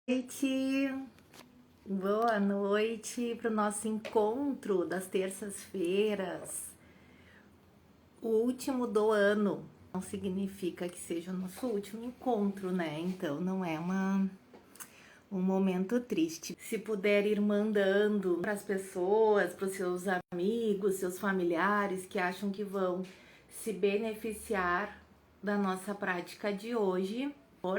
Noite, boa noite para o nosso encontro das terças-feiras, o último do ano. Não significa que seja o nosso último encontro, né? Então não é um momento triste. Se puder ir mandando para as pessoas, para os seus amigos, seus familiares que acham que vão se beneficiar da nossa prática de hoje,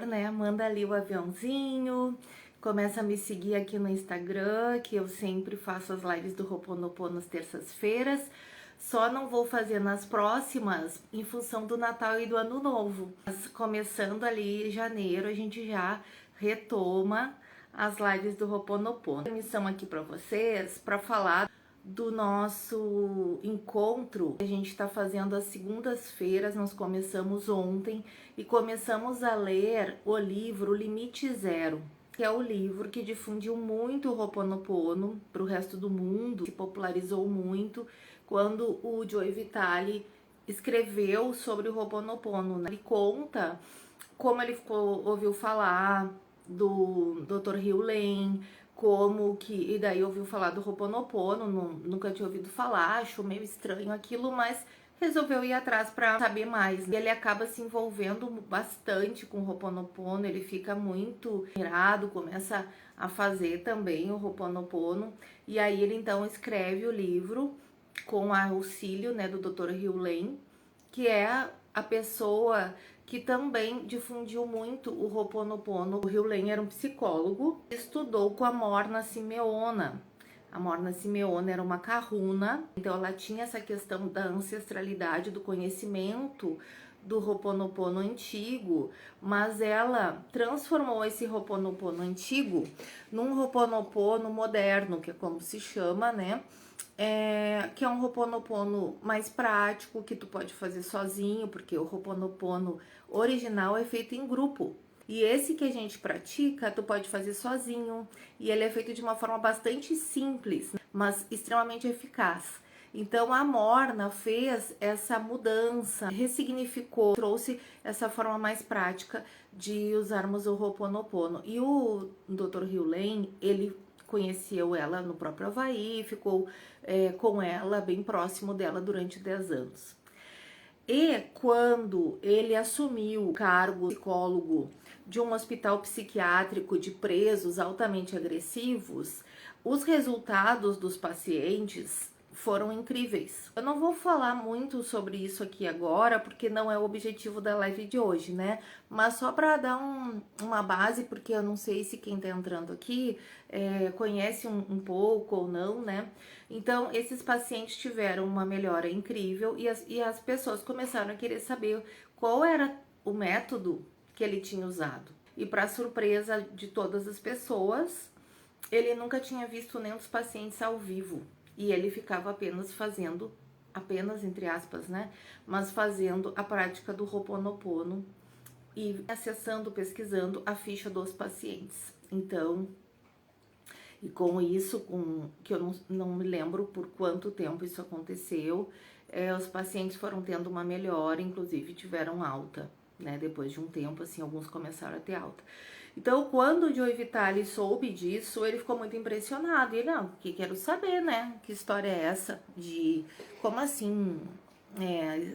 né? Manda ali o aviãozinho, começa a me seguir aqui no Instagram, que eu sempre faço as lives do Ho'oponopono nas terças-feiras. Só não vou fazer nas próximas em função do Natal e do Ano Novo. Mas começando ali em janeiro, a gente já retoma as lives do Ho'oponopono. Missão aqui para vocês para falar do nosso encontro. A gente está fazendo às segundas-feiras, nós começamos ontem e começamos a ler o livro Limite Zero, que é o livro que difundiu muito o Ho'oponopono para o resto do mundo, se popularizou muito quando o Joe Vitale escreveu sobre o Ho'oponopono. Ele conta como ele ouviu falar do Dr. Hugh Lane, como que, e daí ouviu falar do Ho'oponopono, nunca tinha ouvido falar, achou meio estranho aquilo, mas resolveu ir atrás para saber mais. E ele acaba se envolvendo bastante com o Ho'oponopono, ele fica muito irado, começa a fazer também o Ho'oponopono, e aí ele então escreve o livro com auxílio, né, do Dr. Hugh Lane, que é a pessoa que também difundiu muito o Ho'oponopono. O Hugh Lane era um psicólogo, estudou com a Morna Simeona. A Morna Simeona era uma kahuna, então ela tinha essa questão da ancestralidade, do conhecimento do Ho'oponopono antigo, mas ela transformou esse Ho'oponopono antigo num Ho'oponopono moderno, que é como se chama, né? Que é um Ho'oponopono mais prático, que tu pode fazer sozinho, porque o Ho'oponopono original é feito em grupo. E esse que a gente pratica, tu pode fazer sozinho. E ele é feito de uma forma bastante simples, mas extremamente eficaz. Então a Morna fez essa mudança, ressignificou, trouxe essa forma mais prática de usarmos o Ho'oponopono. E o Dr. Hugh Lane, ele conheceu ela no próprio Havaí, ficou com ela, bem próximo dela durante 10 anos. E quando ele assumiu o cargo de psicólogo de um hospital psiquiátrico de presos altamente agressivos, os resultados dos pacientes foram incríveis. Eu não vou falar muito sobre isso aqui agora, porque não é o objetivo da live de hoje, né? Mas só para dar uma base, porque eu não sei se quem tá entrando aqui conhece um pouco ou não, né? Então, esses pacientes tiveram uma melhora incrível e as pessoas começaram a querer saber qual era o método que ele tinha usado. E para surpresa de todas as pessoas, ele nunca tinha visto nenhum dos pacientes ao vivo. E ele ficava apenas fazendo, apenas entre aspas, né? Mas fazendo a prática do Ho'oponopono e acessando, pesquisando a ficha dos pacientes. Então, e com isso, que eu não me lembro por quanto tempo isso aconteceu, os pacientes foram tendo uma melhora, inclusive tiveram alta, né? Depois de um tempo, assim, alguns começaram a ter alta. Então, quando o Joe Vitale soube disso, ele ficou muito impressionado. E ele, não, que quero saber, né? Que história é essa? De como assim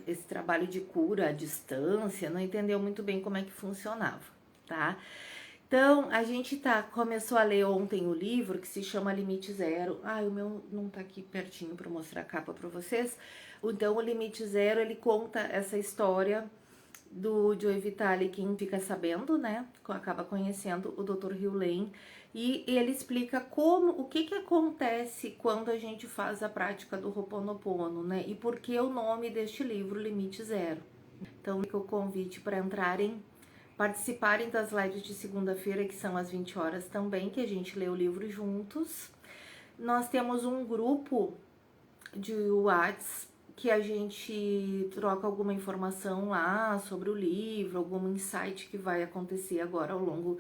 esse trabalho de cura à distância? Não entendeu muito bem como é que funcionava, tá? Então, a gente começou a ler ontem o livro que se chama Limite Zero. O meu não tá aqui pertinho para mostrar a capa para vocês. Então, o Limite Zero, ele conta essa história do Joe Vitale, quem fica sabendo, né, acaba conhecendo o Dr. Hugh Lane, e ele explica o que acontece quando a gente faz a prática do Ho'oponopono, né, e por que o nome deste livro, Limite Zero. Então, fica o convite para participarem das lives de segunda-feira, que são às 20 horas também, que a gente lê o livro juntos. Nós temos um grupo de WhatsApp que a gente troca alguma informação lá sobre o livro, algum insight que vai acontecer agora ao longo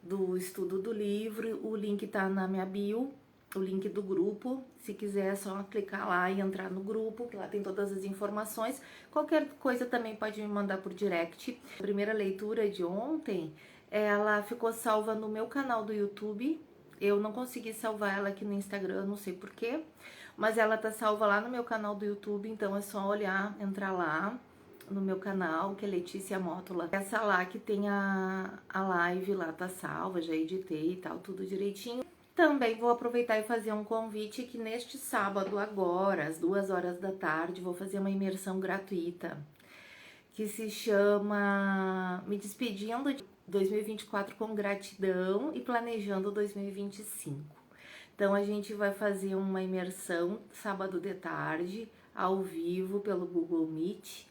do estudo do livro. O link tá na minha bio, o link do grupo. Se quiser é só clicar lá e entrar no grupo, que lá tem todas as informações. Qualquer coisa também pode me mandar por direct. A primeira leitura de ontem Ela ficou salva no meu canal do YouTube. Eu não consegui salvar ela aqui no Instagram, não sei porquê. Mas ela tá salva lá no meu canal do YouTube, então é só olhar, entrar lá no meu canal, que é Letícia Mótola. Essa lá que tem a live lá, tá salva, já editei e tal, tudo direitinho. Também vou aproveitar e fazer um convite que neste sábado agora, às 2 horas da tarde, vou fazer uma imersão gratuita que se chama Me Despedindo de 2024 com Gratidão e Planejando 2025. Então a gente vai fazer uma imersão sábado de tarde, ao vivo, pelo Google Meet,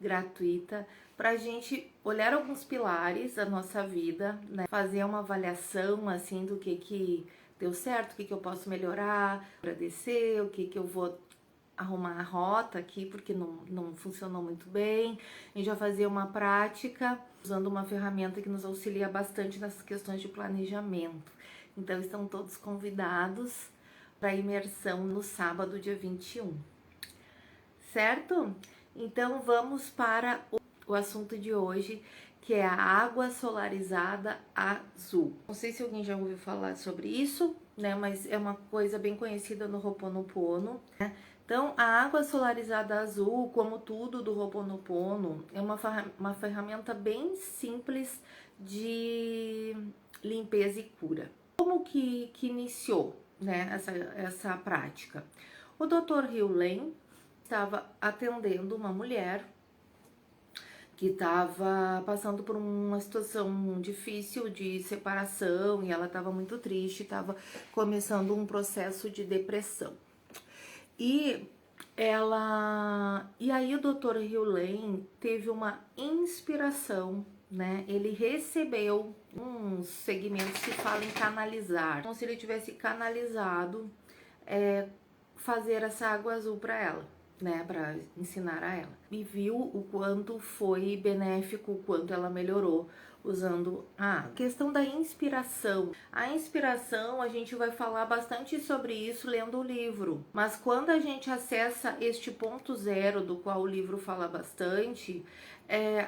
gratuita, para a gente olhar alguns pilares da nossa vida, né? Fazer uma avaliação assim do que deu certo, o que eu posso melhorar, agradecer, o que eu vou arrumar a rota aqui, porque não funcionou muito bem. A gente vai fazer uma prática usando uma ferramenta que nos auxilia bastante nessas questões de planejamento. Então, estão todos convidados para a imersão no sábado, dia 21. Certo? Então, vamos para o assunto de hoje, que é a água solarizada azul. Não sei se alguém já ouviu falar sobre isso, né? Mas é uma coisa bem conhecida no Ho'oponopono, né? Então, a água solarizada azul, como tudo do Ho'oponopono, é uma ferramenta bem simples de limpeza e cura. Como que iniciou, né, essa prática? O Dr. Heal Len estava atendendo uma mulher que estava passando por uma situação difícil de separação e ela estava muito triste, estava começando um processo de depressão. E aí o Dr. Heal Len teve uma inspiração, né? Ele recebeu uns segmentos que falam em canalizar, como se ele tivesse canalizado fazer essa água azul para ela, né, para ensinar a ela. E viu o quanto foi benéfico, o quanto ela melhorou usando a água. Questão da inspiração. A inspiração, a gente vai falar bastante sobre isso lendo o livro. Mas quando a gente acessa este ponto zero, do qual o livro fala bastante,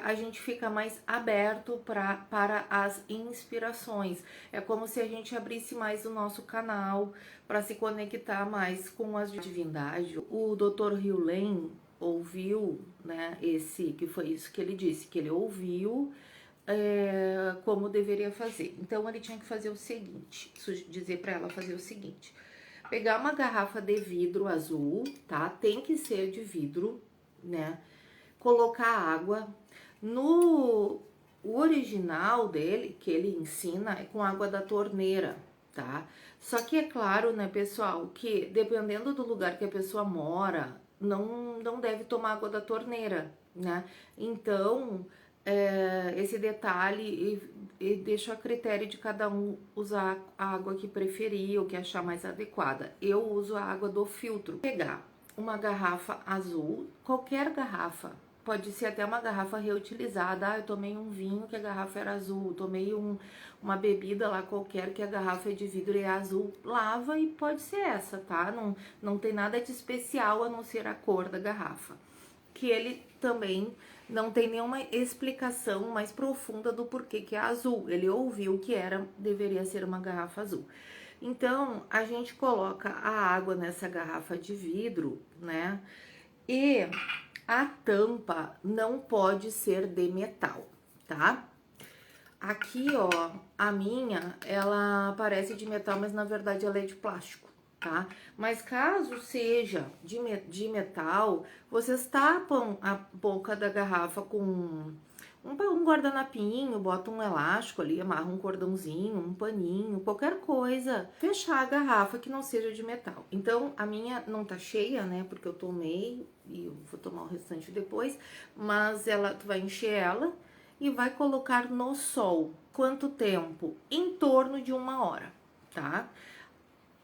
a gente fica mais aberto para as inspirações. É como se a gente abrisse mais o nosso canal para se conectar mais com as divindades. O Dr. Heal Len ouviu, né, que foi isso que ele disse, que ele ouviu como deveria fazer. Então ele tinha que fazer o seguinte, dizer para ela fazer o seguinte: pegar uma garrafa de vidro azul, tá? Tem que ser de vidro, né? Colocar água. O original dele, que ele ensina, é com água da torneira, tá? Só que é claro, né, pessoal, que dependendo do lugar que a pessoa mora, não deve tomar água da torneira, né? Então, esse detalhe e deixo a critério de cada um usar a água que preferir ou que achar mais adequada. Eu uso a água do filtro. Pegar uma garrafa azul, qualquer garrafa, pode ser até uma garrafa reutilizada. Ah, eu tomei um vinho que a garrafa era azul, tomei uma bebida lá qualquer que a garrafa é de vidro e é azul. Lava e pode ser essa, tá? Não tem nada de especial a não ser a cor da garrafa. Que ele também não tem nenhuma explicação mais profunda do porquê que é azul. Ele ouviu que deveria ser uma garrafa azul. Então, a gente coloca a água nessa garrafa de vidro, né? E a tampa não pode ser de metal, tá? Aqui, ó, a minha, ela parece de metal, mas na verdade ela é de plástico, tá? Mas caso seja de metal, vocês tapam a boca da garrafa com um guardanapinho, bota um elástico ali, amarra um cordãozinho, um paninho, qualquer coisa. Fechar a garrafa que não seja de metal. Então, a minha não tá cheia, né, porque eu tomei e eu vou tomar o restante depois, mas tu vai encher ela e vai colocar no sol. Quanto tempo? Em torno de 1 hora, tá?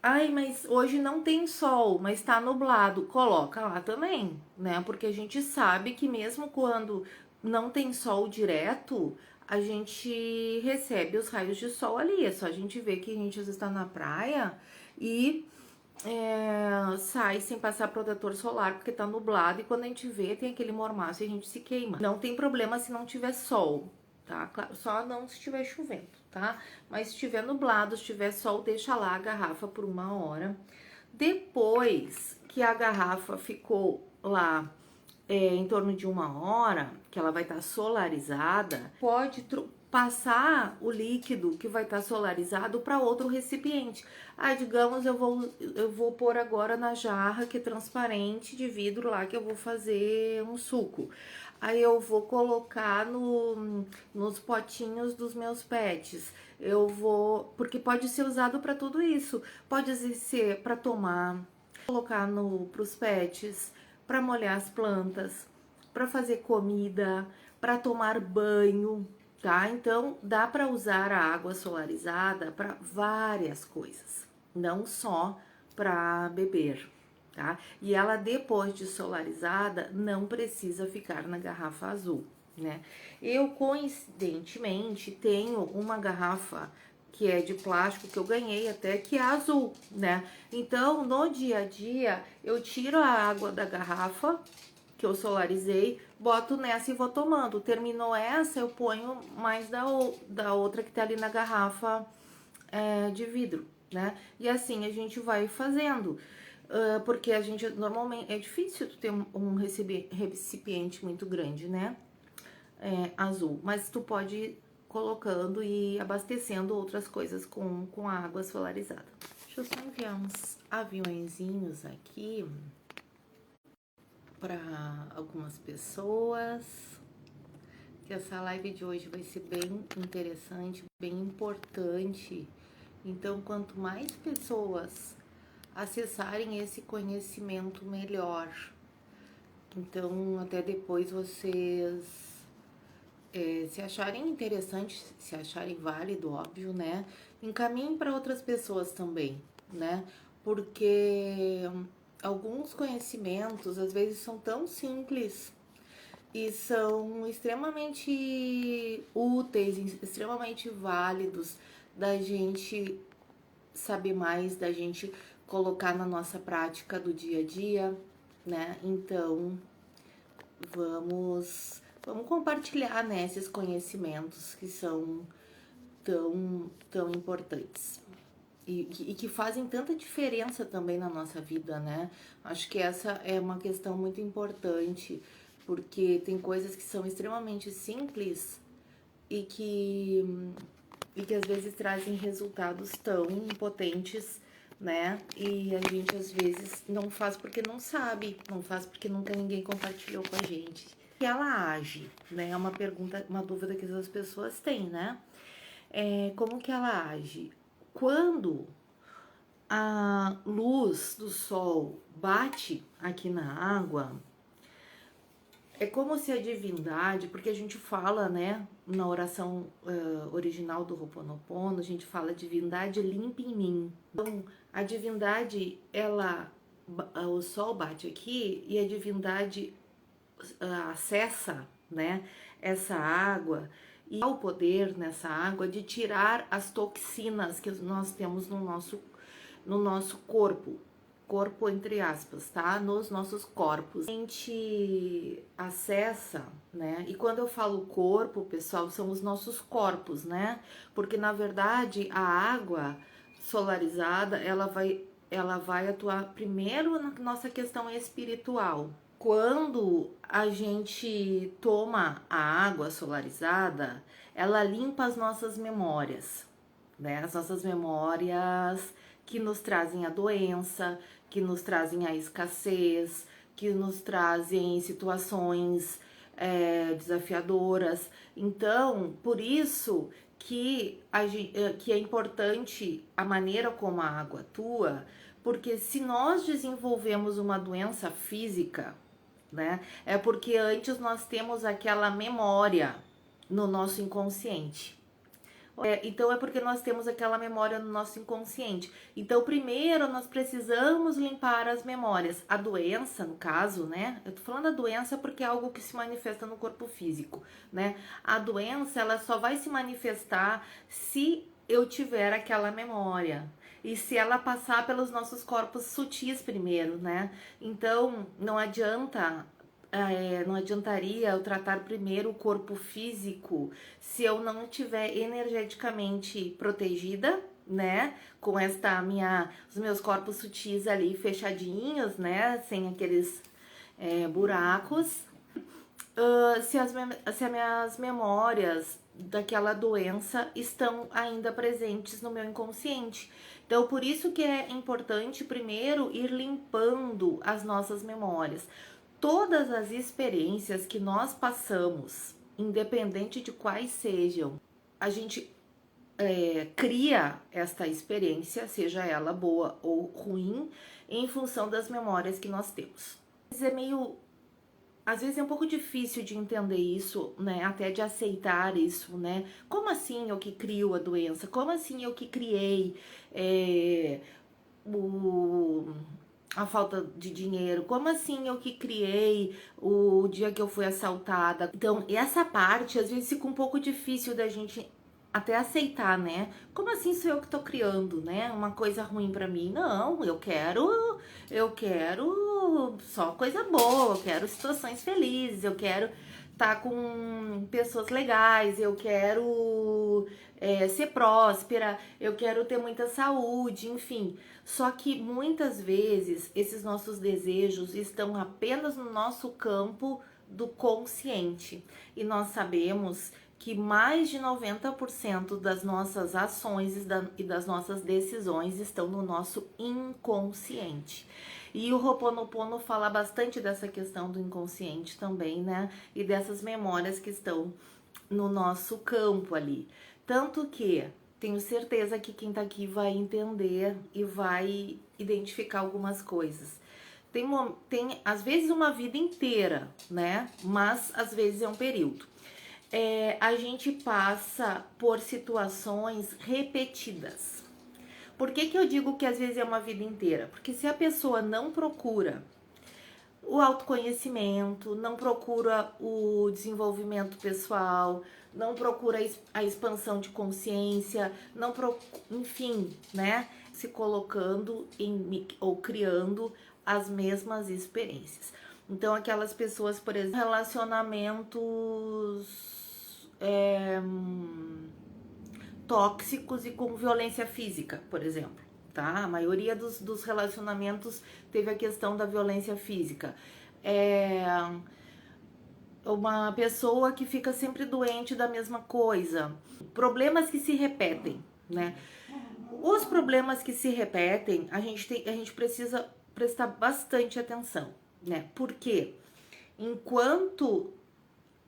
Ai, mas hoje não tem sol, mas tá nublado. Coloca lá também, né? Porque a gente sabe que mesmo quando não tem sol direto, a gente recebe os raios de sol ali. É só a gente ver que a gente às vezes tá na praia e sai sem passar protetor solar porque tá nublado, e quando a gente vê tem aquele mormaço e a gente se queima. Não tem problema se não tiver sol, tá? Claro, só não se estiver chovendo, tá? Mas se estiver nublado, se estiver sol, deixa lá a garrafa por 1 hora. Depois que a garrafa ficou lá em torno de 1 hora, que ela vai estar solarizada, pode passar o líquido que vai estar solarizado para outro recipiente. Ah, digamos, eu vou pôr agora na jarra que é transparente de vidro lá, que eu vou fazer um suco. Aí eu vou colocar nos potinhos dos meus pets. Eu vou, porque pode ser usado para tudo isso. Pode ser para tomar, colocar pros pets, para molhar as plantas, para fazer comida, para tomar banho, tá? Então dá para usar a água solarizada para várias coisas, não só para beber, tá? E ela, depois de solarizada, não precisa ficar na garrafa azul, né? Eu, coincidentemente, tenho uma garrafa que é de plástico, que eu ganhei até, que é azul, né? Então, no dia a dia, eu tiro a água da garrafa que eu solarizei, boto nessa e vou tomando. Terminou essa, eu ponho mais da outra que tá ali na garrafa de vidro, né? E assim a gente vai fazendo. Porque a gente, normalmente, é difícil tu ter um recipiente muito grande, né? Azul, mas tu pode ir colocando e abastecendo outras coisas com a água solarizada. Deixa eu só enviar uns aviõezinhos aqui para algumas pessoas, que essa live de hoje vai ser bem interessante, bem importante. Então, quanto mais pessoas acessarem esse conhecimento, melhor. Então, até depois vocês se acharem interessante, se acharem válido, óbvio, né? Encaminhem para outras pessoas também, né? Porque alguns conhecimentos às vezes são tão simples e são extremamente úteis, extremamente válidos da gente saber mais, da gente colocar na nossa prática do dia a dia, né? Então, vamos compartilhar, né, esses conhecimentos que são tão importantes e que fazem tanta diferença também na nossa vida, né? Acho que essa é uma questão muito importante, porque tem coisas que são extremamente simples e que às vezes trazem resultados tão potentes, né? E a gente às vezes não faz porque não sabe, não faz porque nunca ninguém compartilhou com a gente. E ela age, né? É uma pergunta, uma dúvida que as pessoas têm, né? Como que ela age? Quando a luz do sol bate aqui na água, é como se a divindade, porque a gente fala, né, na oração original do Ho'oponopono, a gente fala divindade limpa em mim. Então, a divindade, o sol bate aqui e a divindade acessa, né, essa água e há o poder nessa água de tirar as toxinas que nós temos no nosso corpo entre aspas, tá? Nos nossos corpos. A gente acessa, né? E quando eu falo corpo, pessoal, são os nossos corpos, né? Porque na verdade a água solarizada, ela vai atuar primeiro na nossa questão espiritual. Quando a gente toma a água solarizada, ela limpa as nossas memórias, né? As nossas memórias que nos trazem a doença, que nos trazem a escassez, que nos trazem situações desafiadoras. Então, por isso que é importante a maneira como a água atua, porque se nós desenvolvemos uma doença física, né, é porque antes nós temos aquela memória no nosso inconsciente. Então é porque nós temos aquela memória no nosso inconsciente. Então primeiro nós precisamos limpar as memórias. A doença, no caso, né? Eu tô falando da doença porque é algo que se manifesta no corpo físico, né? A doença, ela só vai se manifestar se eu tiver aquela memória. E se ela passar pelos nossos corpos sutis primeiro, né? Então não adianta não adiantaria eu tratar primeiro o corpo físico se eu não estiver energeticamente protegida, né? Com os meus corpos sutis ali fechadinhos, né? Sem aqueles buracos. Se as minhas memórias daquela doença estão ainda presentes no meu inconsciente. Então, por isso que é importante primeiro ir limpando as nossas memórias. Todas as experiências que nós passamos, independente de quais sejam, a gente cria esta experiência, seja ela boa ou ruim, em função das memórias que nós temos. Às vezes é um pouco difícil de entender isso, né? Até de aceitar isso, né? Como assim eu que crio a doença? Como assim eu que criei a falta de dinheiro? Como assim eu que criei o dia que eu fui assaltada? Então, essa parte às vezes fica um pouco difícil da gente até aceitar, né? Como assim sou eu que tô criando, né? Uma coisa ruim pra mim? Não, eu quero só coisa boa, eu quero situações felizes, eu quero estar com pessoas legais, eu quero ser próspera, eu quero ter muita saúde, enfim. Só que muitas vezes esses nossos desejos estão apenas no nosso campo do consciente e nós sabemos que mais de 90% das nossas ações e das nossas decisões estão no nosso inconsciente. E o Ho'oponopono fala bastante dessa questão do inconsciente também, né? E dessas memórias que estão no nosso campo ali. Tanto que tenho certeza que quem tá aqui vai entender e vai identificar algumas coisas. Tem às vezes uma vida inteira, né? Mas às vezes é um período. A gente passa por situações repetidas. Por que eu digo que às vezes é uma vida inteira? Porque se a pessoa não procura o autoconhecimento, não procura o desenvolvimento pessoal, não procura a expansão de consciência, enfim, né? Se colocando ou criando as mesmas experiências. Então, aquelas pessoas, por exemplo, relacionamentos tóxicos e com violência física, por exemplo, tá? A maioria dos relacionamentos teve a questão da violência física. Uma pessoa que fica sempre doente da mesma coisa. Problemas que se repetem, né? Os problemas que se repetem, a gente precisa prestar bastante atenção, né? Porque enquanto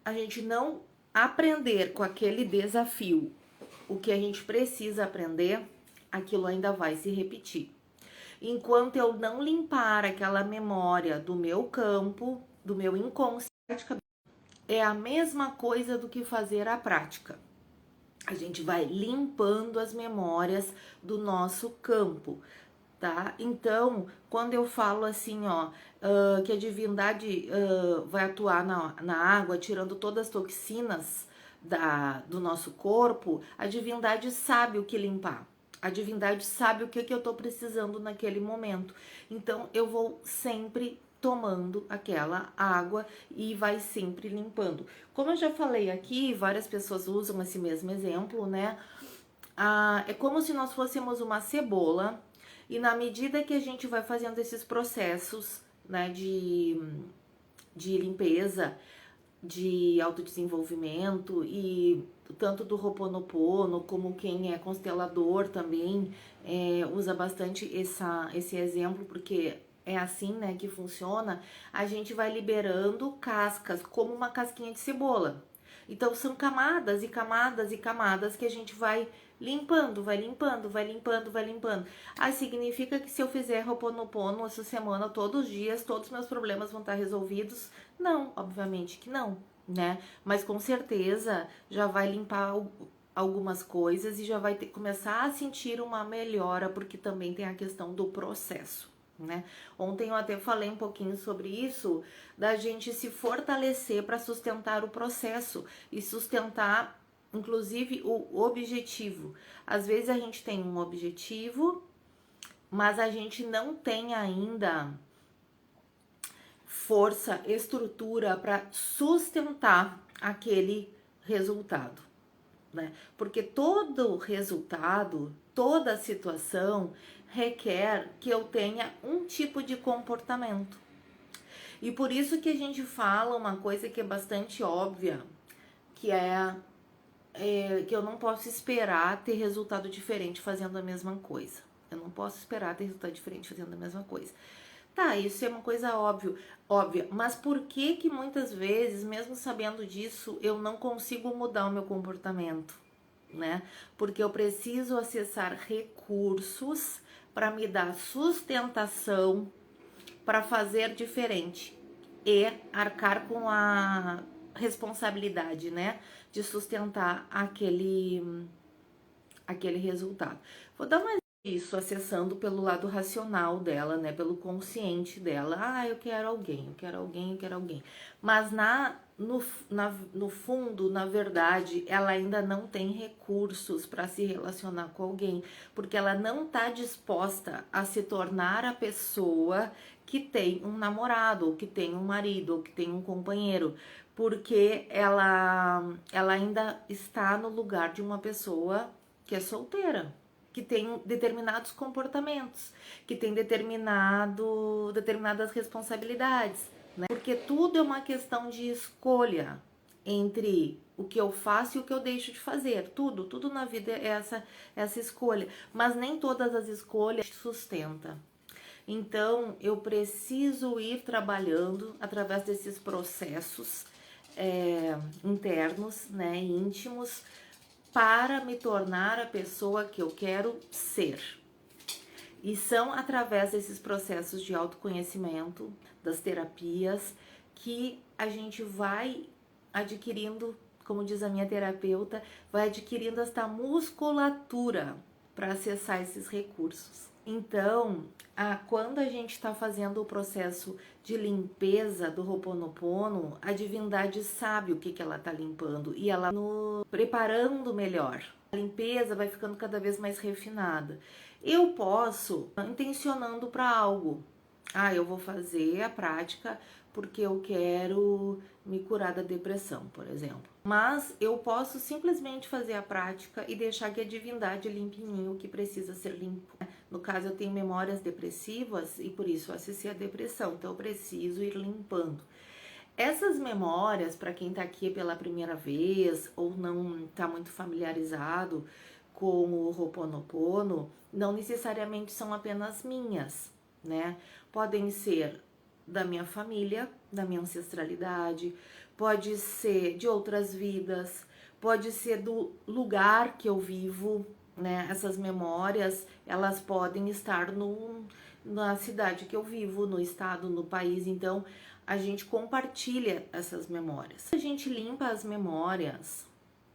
a gente não aprender com aquele desafio o que a gente precisa aprender, aquilo ainda vai se repetir. Enquanto eu não limpar aquela memória do meu campo, do meu inconsciente, é a mesma coisa do que fazer a prática. A gente vai limpando as memórias do nosso campo, tá? Então, quando eu falo assim, ó, que a divindade vai atuar na água, tirando todas as toxinas do nosso corpo, a divindade sabe o que limpar. A divindade sabe o que eu tô precisando naquele momento. Então, eu vou sempre tomando aquela água e vai sempre limpando. Como eu já falei aqui, várias pessoas usam esse mesmo exemplo, né? É como se nós fôssemos uma cebola e na medida que a gente vai fazendo esses processos, né, de limpeza, de autodesenvolvimento e tanto do Ho'oponopono como quem é constelador também usa bastante esse exemplo, porque é assim, né, que funciona. A gente vai liberando cascas, como uma casquinha de cebola. Então são camadas e camadas e camadas que a gente vai limpando, vai limpando, vai limpando, vai limpando. Aí significa que se eu fizer Ho'oponopono essa semana, todos os dias, todos os meus problemas vão estar resolvidos? Não, obviamente que não, né? Mas com certeza já vai limpar algumas coisas e já vai começar a sentir uma melhora, porque também tem a questão do processo, né? Ontem eu até falei um pouquinho sobre isso, da gente se fortalecer para sustentar o processo e sustentar inclusive o objetivo. Às vezes a gente tem um objetivo, mas a gente não tem ainda força, estrutura para sustentar aquele resultado, né? Porque todo resultado, toda situação requer que eu tenha um tipo de comportamento. E por isso que a gente fala uma coisa que é bastante óbvia, que é que eu não posso esperar ter resultado diferente fazendo a mesma coisa. Eu não posso esperar ter resultado diferente fazendo a mesma coisa. Tá, isso é uma coisa óbvia, mas por que que muitas vezes, mesmo sabendo disso, eu não consigo mudar o meu comportamento, né? Porque eu preciso acessar recursos para me dar sustentação para fazer diferente e arcar com a responsabilidade, né, de sustentar aquele resultado. Vou dar mais isso acessando pelo lado racional dela, né, pelo consciente dela. Ah, eu quero alguém, eu quero alguém, eu quero alguém. Mas no fundo, na verdade, ela ainda não tem recursos para se relacionar com alguém, porque ela não está disposta a se tornar a pessoa que tem um namorado, ou que tem um marido, ou que tem um companheiro, porque ela ainda está no lugar de uma pessoa que é solteira, que tem determinados comportamentos, que tem determinadas responsabilidades, né? Porque tudo é uma questão de escolha entre o que eu faço e o que eu deixo de fazer. Tudo na vida é essa escolha, mas nem todas as escolhas sustenta. Então, eu preciso ir trabalhando através desses processos internos, né, íntimos, para me tornar a pessoa que eu quero ser. E são através desses processos de autoconhecimento, das terapias, que a gente vai adquirindo, como diz a minha terapeuta, vai adquirindo esta musculatura para acessar esses recursos. Então, quando a gente está fazendo o processo de limpeza do Ho'oponopono, a divindade sabe o que ela está limpando e ela nos preparando melhor. A limpeza vai ficando cada vez mais refinada. Eu posso intencionando para algo. Eu vou fazer a prática porque eu quero me curar da depressão, por exemplo. Mas eu posso simplesmente fazer a prática e deixar que a divindade limpe em mim o que precisa ser limpo. No caso, eu tenho memórias depressivas e por isso eu acessei a depressão, então eu preciso ir limpando. Essas memórias, para quem está aqui pela primeira vez ou não está muito familiarizado com o Ho'oponopono, não necessariamente são apenas minhas, né? Podem ser da minha família, da minha ancestralidade, pode ser de outras vidas, pode ser do lugar que eu vivo, né? Essas memórias, elas podem estar na cidade que eu vivo, no estado, no país, então a gente compartilha essas memórias. A gente limpa as memórias,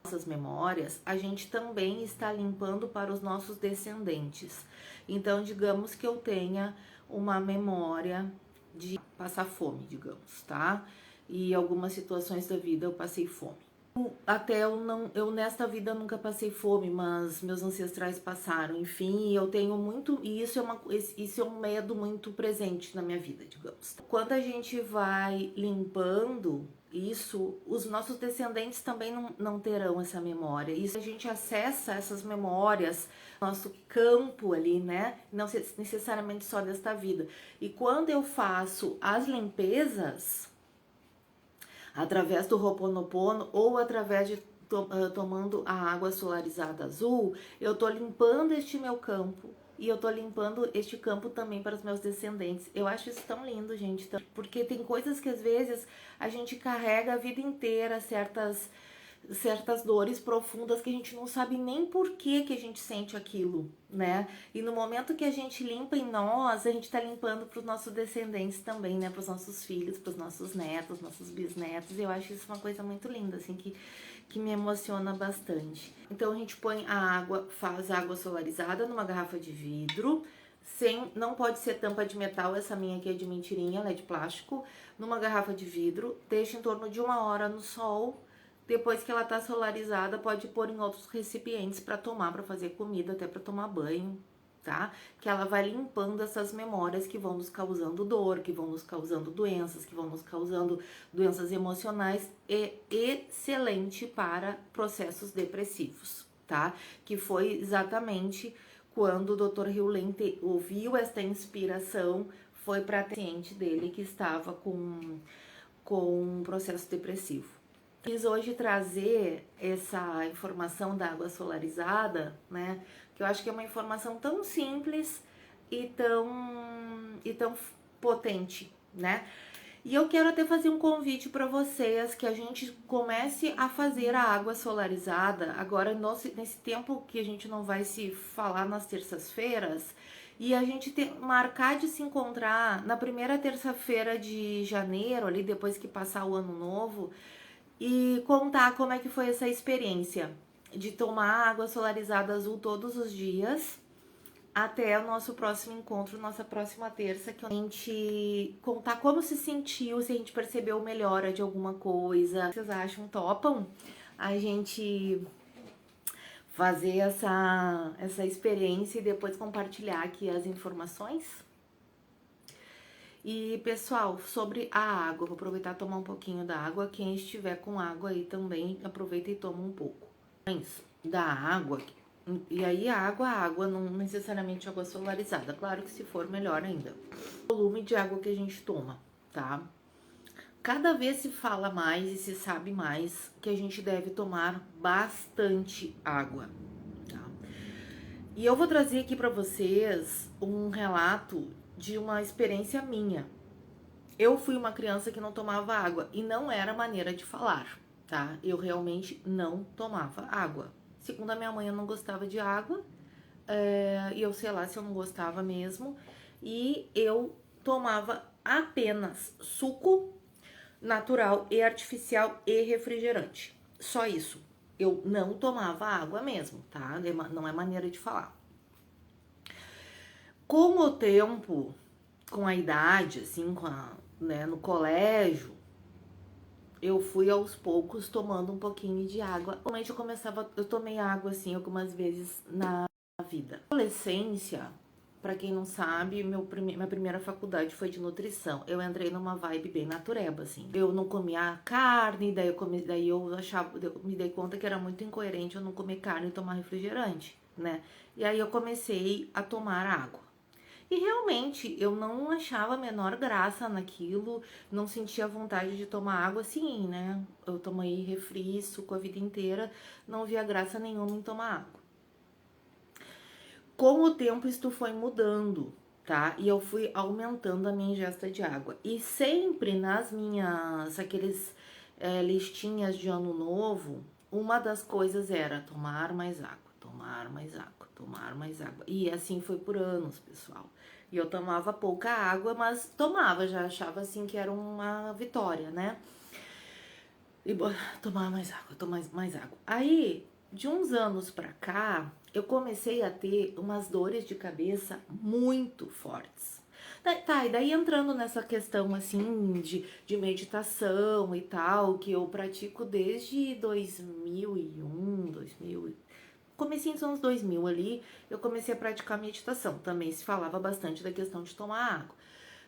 nossas memórias, a gente também está limpando para os nossos descendentes. Então, digamos que eu tenha uma memória de passar fome, digamos, tá? E algumas situações da vida eu passei fome. Até eu nesta vida nunca passei fome, mas meus ancestrais passaram, enfim, eu tenho muito, e isso é um medo muito presente na minha vida, digamos. Quando a gente vai limpando isso, os nossos descendentes também não terão essa memória. Isso a gente acessa essas memórias, nosso campo ali, né? Não necessariamente só desta vida. E quando eu faço as limpezas, através do Ho'oponopono ou através de tomando a água solarizada azul, eu tô limpando este meu campo e eu tô limpando este campo também para os meus descendentes. Eu acho isso tão lindo, gente, porque tem coisas que às vezes a gente carrega a vida inteira, certas dores profundas que a gente não sabe nem por que a gente sente aquilo, né? E no momento que a gente limpa em nós, a gente tá limpando para os nossos descendentes também, né? Para os nossos filhos, para os nossos netos, nossos bisnetos. E eu acho isso uma coisa muito linda, assim, que me emociona bastante. Então a gente põe a água, faz água solarizada numa garrafa de vidro, não pode ser tampa de metal, essa minha aqui é de mentirinha, ela é de plástico, numa garrafa de vidro, deixa em torno de 1 hora no sol. Depois que ela tá solarizada, pode pôr em outros recipientes para tomar, para fazer comida, até para tomar banho. tá? Que ela vai limpando essas memórias que vão nos causando dor, que vão nos causando doenças, que vão nos causando doenças emocionais. É excelente para processos depressivos, tá? Que foi exatamente quando o Dr. Hewlett ouviu esta inspiração, foi para a paciente dele que estava com um processo depressivo. Quis hoje trazer essa informação da água solarizada, né? Que eu acho que é uma informação tão simples e tão potente, né? E eu quero até fazer um convite para vocês que a gente comece a fazer a água solarizada agora nesse tempo que a gente não vai se falar nas terças-feiras e a gente marcar de se encontrar na primeira terça-feira de janeiro, ali depois que passar o ano novo, e contar como é que foi essa experiência de tomar água solarizada azul todos os dias até o nosso próximo encontro, nossa próxima terça, que a gente contar como se sentiu, se a gente percebeu melhora de alguma coisa. Vocês acham? Topam? A gente fazer essa experiência e depois compartilhar aqui as informações? E, pessoal, sobre a água, vou aproveitar e tomar um pouquinho da água. Quem estiver com água aí também, aproveita e toma um pouco. Da água, e aí a água, não necessariamente água solarizada. Claro que se for, melhor ainda. O volume de água que a gente toma, tá? Cada vez se fala mais e se sabe mais que a gente deve tomar bastante água, tá? E eu vou trazer aqui pra vocês um relato de uma experiência minha. Eu fui uma criança que não tomava água e não era maneira de falar, tá? Eu realmente não tomava água. Segundo a minha mãe, eu não gostava de água, e eu sei lá se eu não gostava mesmo, e eu tomava apenas suco natural e artificial e refrigerante. Só isso. Eu não tomava água mesmo, tá? Não é maneira de falar. Com o tempo, com a idade, assim, no colégio, eu fui aos poucos tomando um pouquinho de água. Normalmente eu tomei água, assim, algumas vezes na vida. Na adolescência, pra quem não sabe, minha primeira faculdade foi de nutrição. Eu entrei numa vibe bem natureba, assim. Eu não comia carne, daí eu me dei conta que era muito incoerente eu não comer carne e tomar refrigerante, né? E aí eu comecei a tomar água. E realmente eu não achava a menor graça naquilo, não sentia vontade de tomar água assim, né? Eu tomei refri, suco a vida inteira, não via graça nenhuma em tomar água. Com o tempo isso foi mudando, tá? E eu fui aumentando a minha ingesta de água. E sempre nas aqueles listinhas de ano novo, uma das coisas era tomar mais água, tomar mais água, tomar mais água. E assim foi por anos, pessoal. E eu tomava pouca água, mas tomava, já achava assim que era uma vitória, né? E tomar mais água, tomar mais água. Aí, de uns anos pra cá, eu comecei a ter umas dores de cabeça muito fortes. Tá, e daí entrando nessa questão assim de meditação e tal, que eu pratico desde 2001, 2000, comecei nos anos 2000 ali, eu comecei a praticar meditação. Também se falava bastante da questão de tomar água,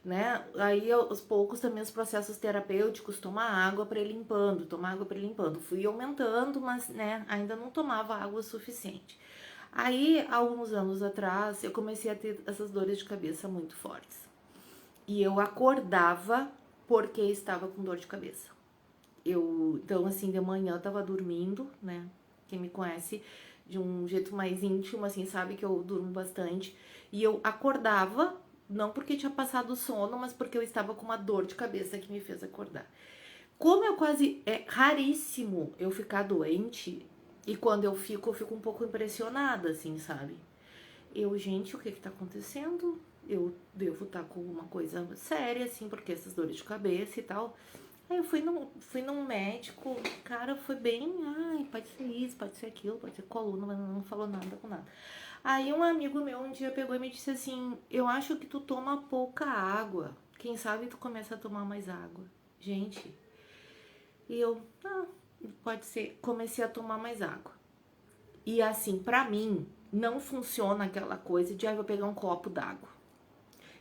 né? Aí aos poucos também os processos terapêuticos, tomar água para ir limpando, tomar água para ir limpando. Fui aumentando, mas né, ainda não tomava água o suficiente. Aí, alguns anos atrás, eu comecei a ter essas dores de cabeça muito fortes. E eu acordava porque estava com dor de cabeça. Então, assim, de manhã eu tava dormindo, né? Quem me conhece de um jeito mais íntimo, assim, sabe que eu durmo bastante. E eu acordava, não porque tinha passado sono, mas porque eu estava com uma dor de cabeça que me fez acordar. Como é raríssimo eu ficar doente, e quando eu fico um pouco impressionada, assim, sabe? Gente, o que tá acontecendo? Eu devo estar com alguma coisa séria, assim, porque essas dores de cabeça e tal. Aí eu fui num médico, o cara foi bem, pode ser isso, pode ser aquilo, pode ser coluna, mas não falou nada com nada. Aí um amigo meu um dia pegou e me disse assim, eu acho que tu toma pouca água, quem sabe tu começa a tomar mais água. Gente, e eu, pode ser, comecei a tomar mais água. E assim, pra mim, não funciona aquela coisa de, vou pegar um copo d'água.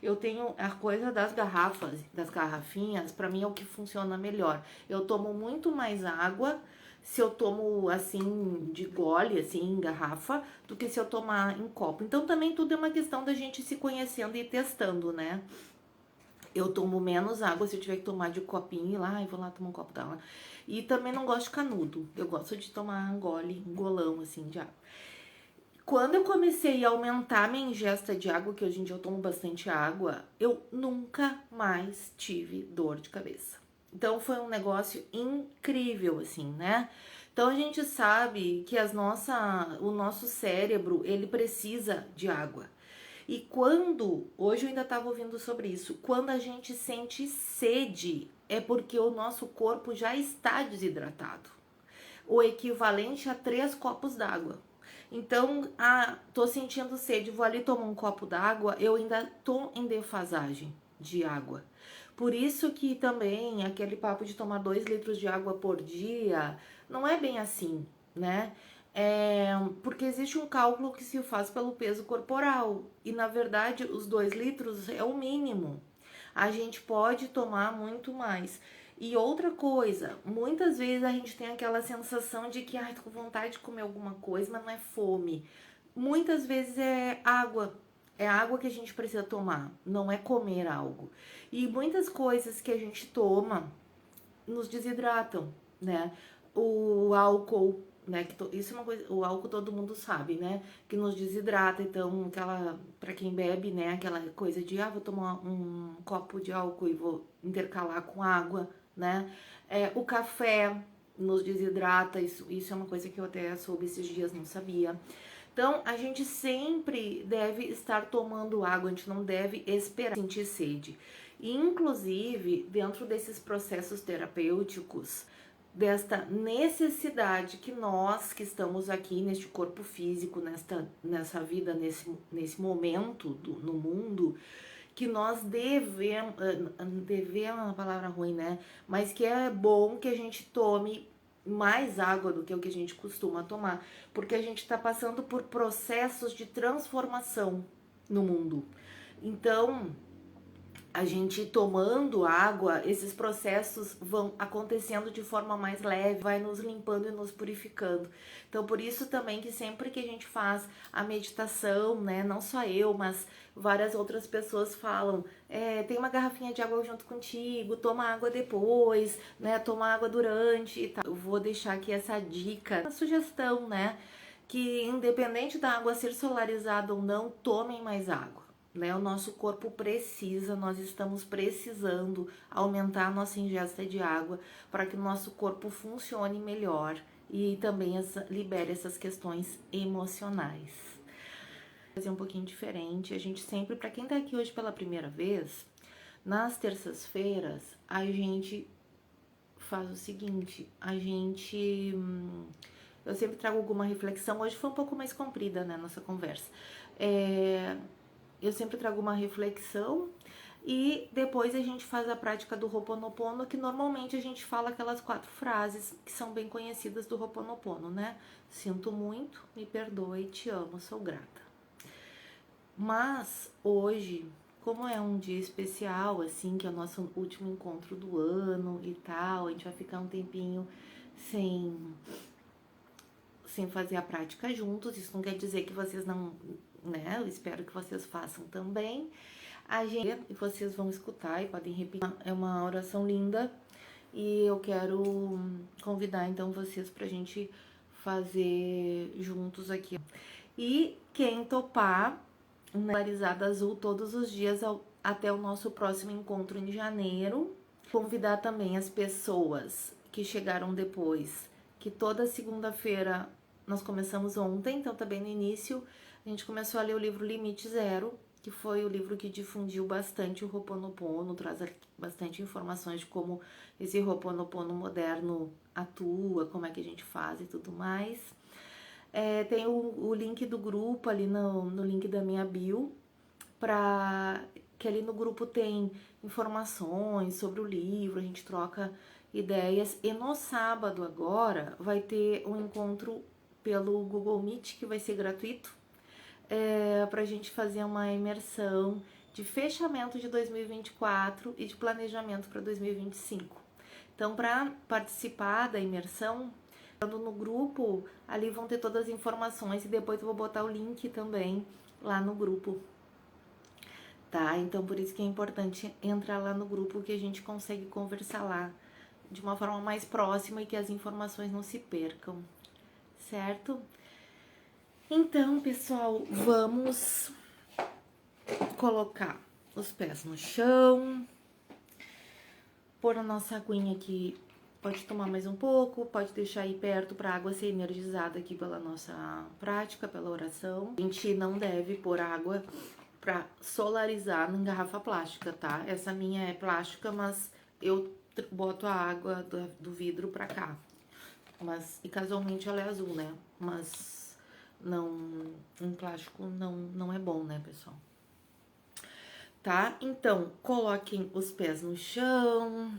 Eu tenho a coisa das garrafas, das garrafinhas, pra mim é o que funciona melhor. Eu tomo muito mais água se eu tomo assim, de gole, assim, em garrafa, do que se eu tomar em copo. Então também tudo é uma questão da gente se conhecendo e testando, né? Eu tomo menos água se eu tiver que tomar de copinho, lá, vou lá tomar um copo d'água. E também não gosto de canudo, eu gosto de tomar um golão, assim, de água. Quando eu comecei a aumentar minha ingesta de água, que hoje em dia eu tomo bastante água, eu nunca mais tive dor de cabeça. Então foi um negócio incrível, assim, né? Então a gente sabe que o nosso cérebro, ele precisa de água. E hoje eu ainda estava ouvindo sobre isso, quando a gente sente sede, é porque o nosso corpo já está desidratado. O equivalente a 3 copos d'água. Então, tô sentindo sede, vou ali tomar um copo d'água, eu ainda tô em defasagem de água. Por isso que também aquele papo de tomar 2 litros de água por dia, não é bem assim, né? Porque existe um cálculo que se faz pelo peso corporal, e na verdade os 2 litros é o mínimo. A gente pode tomar muito mais. E outra coisa, muitas vezes a gente tem aquela sensação de que, tô com vontade de comer alguma coisa, mas não é fome. Muitas vezes é água que a gente precisa tomar, não é comer algo. E muitas coisas que a gente toma nos desidratam, né? O álcool, né? Isso é uma coisa, o álcool todo mundo sabe, né? Que nos desidrata, então para quem bebe, né? Aquela coisa de, vou tomar um copo de álcool e vou intercalar com água, né? O café nos desidrata, isso é uma coisa que eu até soube esses dias, não sabia. Então, a gente sempre deve estar tomando água, a gente não deve esperar sentir sede. E, inclusive, dentro desses processos terapêuticos, desta necessidade que nós que estamos aqui neste corpo físico, nessa vida, nesse momento no mundo, que nós devemos é uma palavra ruim, né? Mas que é bom que a gente tome mais água do que o que a gente costuma tomar, porque a gente está passando por processos de transformação no mundo. Então, a gente tomando água, esses processos vão acontecendo de forma mais leve, vai nos limpando e nos purificando. Então, por isso também que sempre que a gente faz a meditação, né, não só eu, mas várias outras pessoas falam, tem uma garrafinha de água junto contigo, toma água depois, né, toma água durante e tal. Eu vou deixar aqui essa dica, uma sugestão, né, que independente da água ser solarizada ou não, tomem mais água. Né, o nosso corpo precisa, nós estamos precisando aumentar a nossa ingesta de água para que o nosso corpo funcione melhor e também libere essas questões emocionais. Fazer um pouquinho diferente, a gente sempre, para quem tá aqui hoje pela primeira vez, nas terças-feiras a gente faz o seguinte, eu sempre trago alguma reflexão, hoje foi um pouco mais comprida, né, nossa conversa. Eu sempre trago uma reflexão e depois a gente faz a prática do Ho'oponopono, que normalmente a gente fala aquelas 4 frases que são bem conhecidas do Ho'oponopono, né? Sinto muito, me perdoe, te amo, sou grata. Mas hoje, como é um dia especial, assim, que é o nosso último encontro do ano e tal, a gente vai ficar um tempinho sem fazer a prática juntos, isso não quer dizer que vocês não, né, eu espero que vocês façam também. E vocês vão escutar e podem repetir. É uma oração linda e eu quero convidar então vocês pra gente fazer juntos aqui. E quem topar, polarizada azul todos os dias até o nosso próximo encontro em janeiro. Convidar também as pessoas que chegaram depois, que toda segunda-feira nós começamos ontem, então tá bem no início, a gente começou a ler o livro Limite Zero, que foi o livro que difundiu bastante o Ho'oponopono, traz bastante informações de como esse Ho'oponopono moderno atua, como é que a gente faz e tudo mais. Tem o link do grupo ali no link da minha bio, que ali no grupo tem informações sobre o livro, a gente troca ideias. E no sábado agora vai ter um encontro pelo Google Meet, que vai ser gratuito, pra gente fazer uma imersão de fechamento de 2024 e de planejamento para 2025. Então, para participar da imersão, no grupo, ali vão ter todas as informações e depois eu vou botar o link também lá no grupo, tá? Então, por isso que é importante entrar lá no grupo, que a gente consegue conversar lá de uma forma mais próxima e que as informações não se percam, certo? Então, pessoal, vamos colocar os pés no chão, pôr a nossa aguinha aqui. Pode tomar mais um pouco, pode deixar aí perto para a água ser energizada aqui pela nossa prática, pela oração. A gente não deve pôr água para solarizar em garrafa plástica, tá? Essa minha é plástica, mas eu boto a água do vidro para cá. E casualmente ela é azul, né? Mas não, em plástico não é bom, né, pessoal? Tá? Então, coloquem os pés no chão.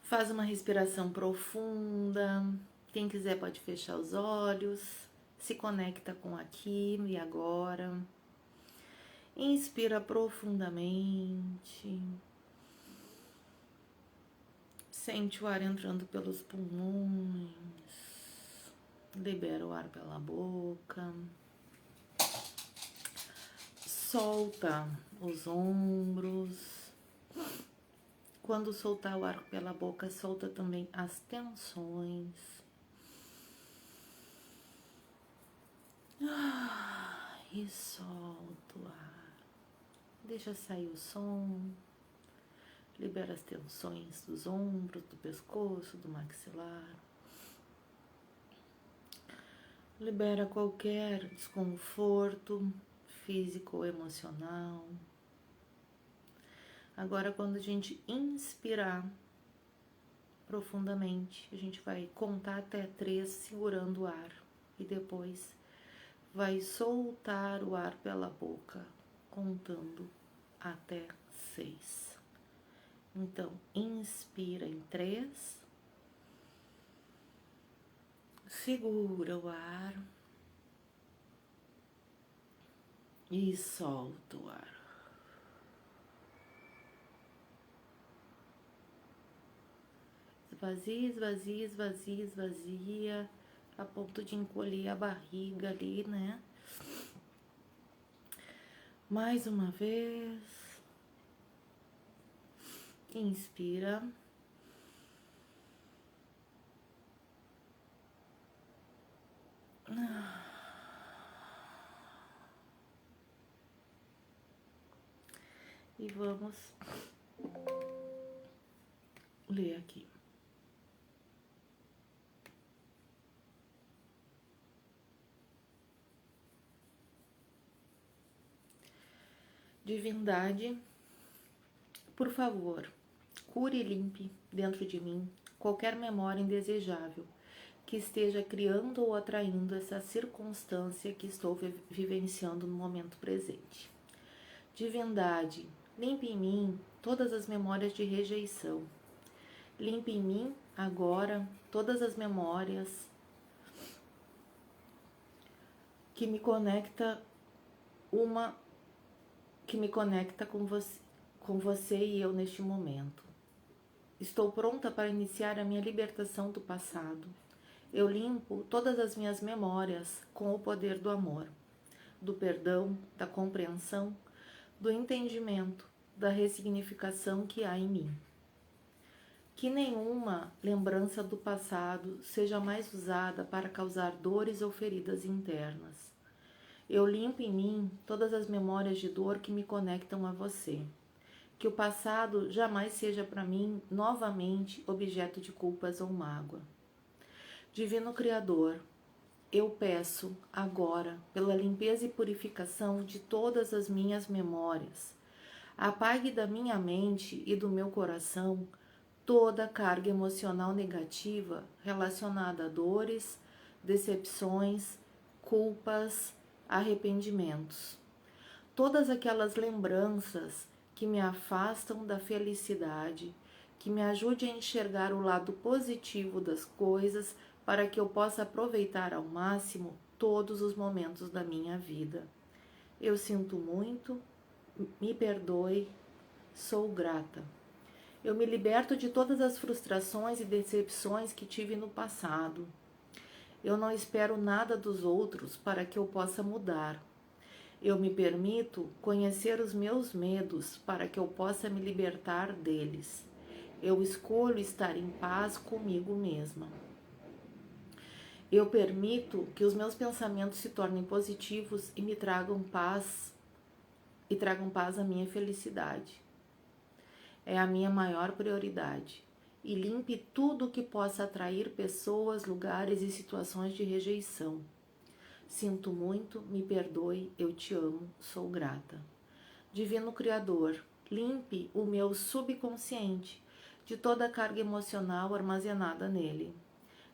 Faz uma respiração profunda. Quem quiser pode fechar os olhos. Se conecta com aqui e agora. Inspira profundamente. Sente o ar entrando pelos pulmões. Libera o ar pela boca. Solta os ombros. Quando soltar o ar pela boca, solta também as tensões. E solta o ar. Deixa sair o som. Libera as tensões dos ombros, do pescoço, do maxilar. Libera qualquer desconforto físico ou emocional. Agora, quando a gente inspirar profundamente, a gente vai contar até 3 segurando o ar e depois vai soltar o ar pela boca, contando até 6. Então, inspira em 3, segura o ar e solta o ar. Esvazia, esvazia, esvazia, esvazia, a ponto de encolher a barriga ali, né? Mais uma vez. Inspira. E vamos ler aqui. Divindade, por favor, cure e limpe dentro de mim qualquer memória indesejável que esteja criando ou atraindo essa circunstância que estou vivenciando no momento presente. Divindade, limpe em mim todas as memórias de rejeição. Limpe em mim agora todas as memórias que me conecta com você e eu neste momento. Estou pronta para iniciar a minha libertação do passado. Eu limpo todas as minhas memórias com o poder do amor, do perdão, da compreensão, do entendimento, da ressignificação que há em mim. Que nenhuma lembrança do passado seja mais usada para causar dores ou feridas internas. Eu limpo em mim todas as memórias de dor que me conectam a você. Que o passado jamais seja para mim novamente objeto de culpas ou mágoa. Divino Criador, eu peço agora pela limpeza e purificação de todas as minhas memórias. Apague da minha mente e do meu coração toda a carga emocional negativa relacionada a dores, decepções, culpas, arrependimentos. Todas aquelas lembranças que me afastam da felicidade, que me ajude a enxergar o lado positivo das coisas para que eu possa aproveitar ao máximo todos os momentos da minha vida. Eu sinto muito, me perdoe, sou grata. Eu me liberto de todas as frustrações e decepções que tive no passado. Eu não espero nada dos outros para que eu possa mudar. Eu me permito conhecer os meus medos para que eu possa me libertar deles. Eu escolho estar em paz comigo mesma. Eu permito que os meus pensamentos se tornem positivos e me tragam paz à minha felicidade. É a minha maior prioridade. E limpe tudo que possa atrair pessoas, lugares e situações de rejeição. Sinto muito, me perdoe, eu te amo, sou grata. Divino Criador, limpe o meu subconsciente de toda a carga emocional armazenada nele.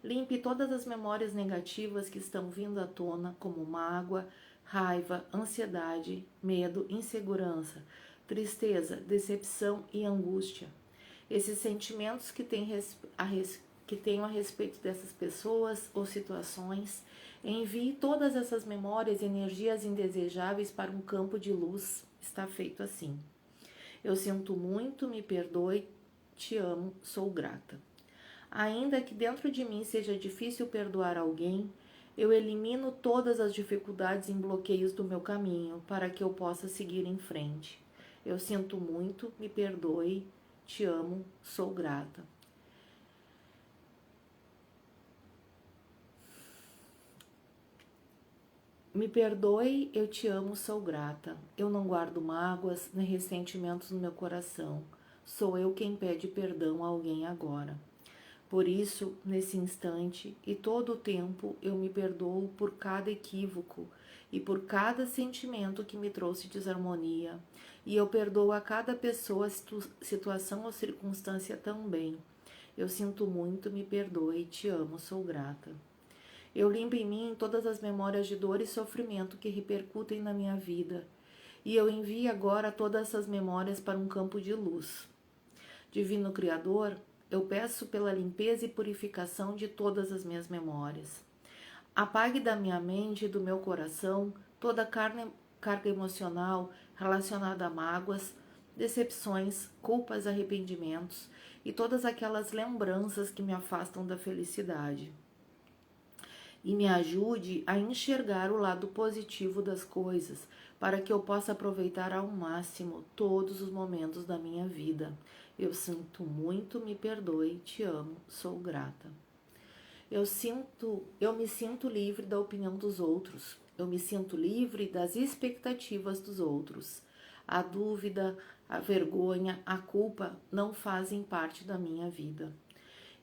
Limpe todas as memórias negativas que estão vindo à tona, como mágoa, raiva, ansiedade, medo, insegurança, tristeza, decepção e angústia. Esses sentimentos que tenho a respeito dessas pessoas ou situações, envie todas essas memórias e energias indesejáveis para um campo de luz. Está feito assim. Eu sinto muito, me perdoe, te amo, sou grata. Ainda que dentro de mim seja difícil perdoar alguém, eu elimino todas as dificuldades e bloqueios do meu caminho para que eu possa seguir em frente. Eu sinto muito, me perdoe, te amo, sou grata. Me perdoe, eu te amo, sou grata. Eu não guardo mágoas nem ressentimentos no meu coração. Sou eu quem pede perdão a alguém agora. Por isso, nesse instante e todo o tempo, eu me perdoo por cada equívoco e por cada sentimento que me trouxe desarmonia. E eu perdoo a cada pessoa, situação ou circunstância também. Eu sinto muito, me perdoe, te amo, sou grata. Eu limpo em mim todas as memórias de dor e sofrimento que repercutem na minha vida. E eu envio agora todas essas memórias para um campo de luz. Divino Criador, eu peço pela limpeza e purificação de todas as minhas memórias. Apague da minha mente e do meu coração toda a carga emocional relacionada a mágoas, decepções, culpas, arrependimentos e todas aquelas lembranças que me afastam da felicidade. E me ajude a enxergar o lado positivo das coisas, para que eu possa aproveitar ao máximo todos os momentos da minha vida. Eu sinto muito, me perdoe, te amo, sou grata. Eu me sinto livre da opinião dos outros. Eu me sinto livre das expectativas dos outros. A dúvida, a vergonha, a culpa não fazem parte da minha vida.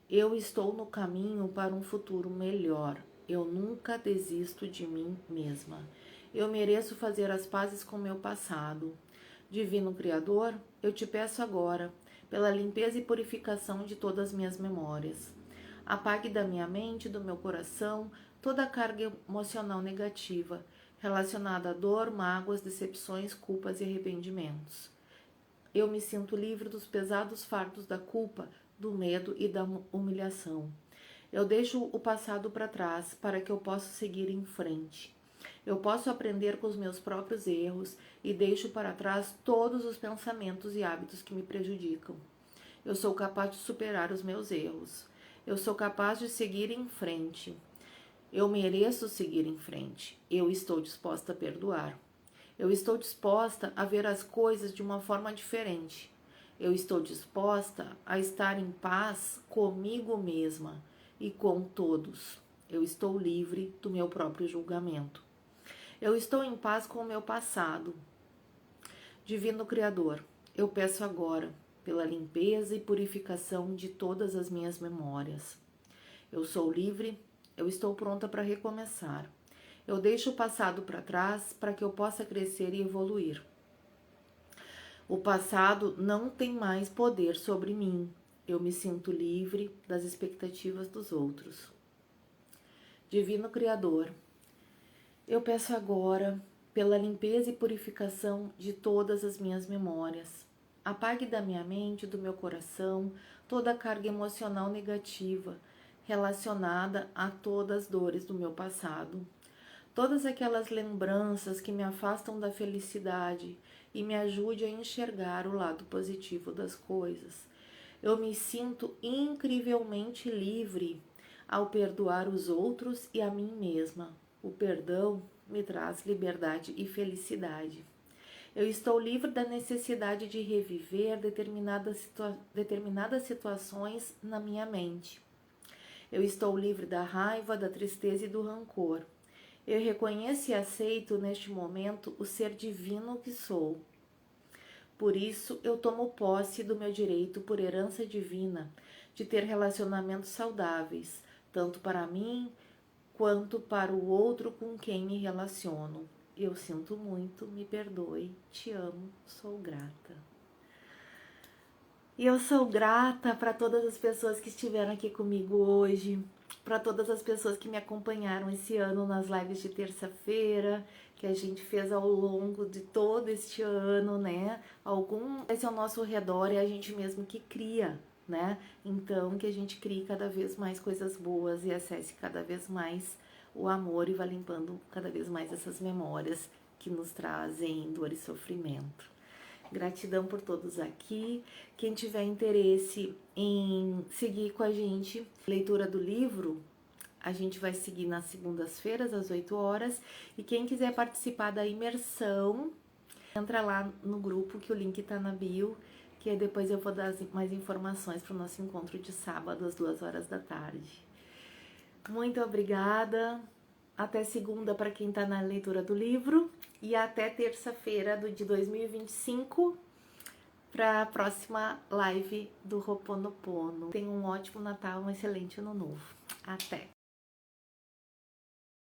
Eu estou no caminho para um futuro melhor. Eu nunca desisto de mim mesma. Eu mereço fazer as pazes com meu passado. Divino Criador, eu te peço agora, pela limpeza e purificação de todas as minhas memórias. Apague da minha mente e do meu coração toda a carga emocional negativa, relacionada a dor, mágoas, decepções, culpas e arrependimentos. Eu me sinto livre dos pesados fardos da culpa, do medo e da humilhação. Eu deixo o passado para trás para que eu possa seguir em frente. Eu posso aprender com os meus próprios erros e deixo para trás todos os pensamentos e hábitos que me prejudicam. Eu sou capaz de superar os meus erros. Eu sou capaz de seguir em frente. Eu mereço seguir em frente. Eu estou disposta a perdoar. Eu estou disposta a ver as coisas de uma forma diferente. Eu estou disposta a estar em paz comigo mesma e com todos. Eu estou livre do meu próprio julgamento. Eu estou em paz com o meu passado. Divino Criador, eu peço agora pela limpeza e purificação de todas as minhas memórias. Eu sou livre, eu estou pronta para recomeçar. Eu deixo o passado para trás para que eu possa crescer e evoluir. O passado não tem mais poder sobre mim. Eu me sinto livre das expectativas dos outros. Divino Criador, eu peço agora pela limpeza e purificação de todas as minhas memórias. Apague da minha mente e do meu coração toda a carga emocional negativa relacionada a todas as dores do meu passado. todas aquelas lembranças que me afastam da felicidade e me ajude a enxergar o lado positivo das coisas. Eu me sinto incrivelmente livre ao perdoar os outros e a mim mesma. O perdão me traz liberdade e felicidade. Eu estou livre da necessidade de reviver determinadas situações na minha mente. Eu estou livre da raiva, da tristeza e do rancor. Eu reconheço e aceito neste momento o ser divino que sou. Por isso, eu tomo posse do meu direito por herança divina de ter relacionamentos saudáveis, tanto para mim quanto para o outro com quem me relaciono. Eu sinto muito, me perdoe, te amo, sou grata. E eu sou grata para todas as pessoas que estiveram aqui comigo hoje, para todas as pessoas que me acompanharam esse ano nas lives de terça-feira, que a gente fez ao longo de todo este ano, né? Esse é ao nosso redor, é a gente mesmo que cria, né? Então, que a gente crie cada vez mais coisas boas e acesse cada vez mais o amor e vá limpando cada vez mais essas memórias que nos trazem dor e sofrimento. Gratidão por todos aqui. Quem tiver interesse em seguir com a gente, leitura do livro, a gente vai seguir nas segundas-feiras, às 8 horas. E quem quiser participar da imersão, entra lá no grupo, que o link tá na bio, que depois eu vou dar mais informações para o nosso encontro de sábado, às 2 horas da tarde. Muito obrigada. Até segunda para quem tá na leitura do livro. E até terça-feira de 2025 para a próxima live do Ho'oponopono. Tenha um ótimo Natal, um excelente Ano Novo. Até!